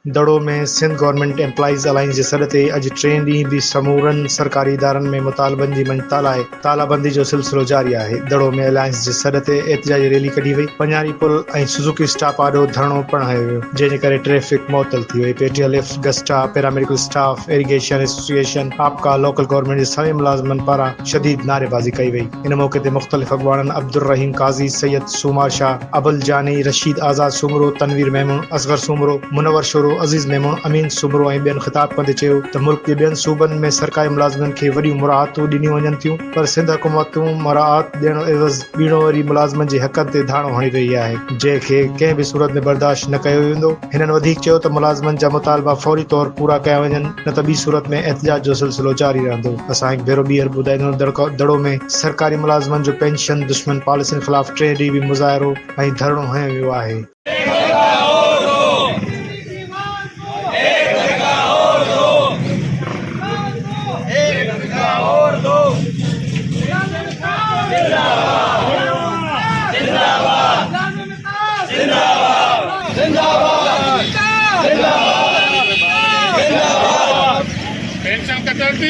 दड़ो में Sindh government employees alliance जे सॾ ते अॼु 3 ॾींहं बि समूरनि सरकारी इदारनि में मुतालबनि जी मंज़ता लाइ तालाबंदी जो सिलसिलो जारी आहे। दड़ो में अलायंस जे सॾ ते एहतिजाजी रैली कढी वई। पंजारी पुल ऐं सुजुकी स्टाफ आॾो धरणो पिणु हयो वियो, जंहिंजे करे ट्रैफ़िक मुअतल थी वई। पेटीएलएफ, गस्टा, पैरामेडिकल स्टाफ, इरिगेशन एसोसिएशन, आपका, लोकल गवर्नमेंट जे सभी मुलाज़िमनि पारां शदीद नारेबाज़ी कई वई। इन मौक़े ते मुख़्तलिफ़ अॻवाननि अब्दुर रहीम काज़ी, सैयद सूमार शाह, अबुल जानी, रशीद आज़ाद सूमरो, तनवीर मेमून, असगर सूमरो, मुनवर शोरो, अज़ीज़ मेमून, अमीन सूमरो ऐं ॿियनि ख़िताब कंदे चयो त मुल्क जे ॿियनि सूबनि में सरकारी मुलाज़िमनि खे वॾियूं मुराहतूं ॾिनियूं वञनि थियूं, पर सिंध हुकूमतूं मुराहत ॾियण एवज़ ॿीणो वरी मुलाज़िमनि जे हक़नि ते धाणो हणी रही आहे, जंहिंखे कंहिं बि सूरत में बर्दाश्त न कयो वेंदो। हिननि वधीक चयो त मुलाज़िमनि जा मुतालबा फौरी तौर पूरा कया वञनि, न त ॿी सूरत में एहतिजाज जो सिलसिलो जारी रहंदो। असां हिकु भेरो ॿीहर ॿुधाईंदो, दड़ो में सरकारी मुलाज़िमनि जो पेंशन दुश्मन पॉलिसियुनि ख़िलाफ़ 3 ॾींहं बि मुज़ाहिरो ऐं धरणो हंयो वियो आहे। पेंशन कटौती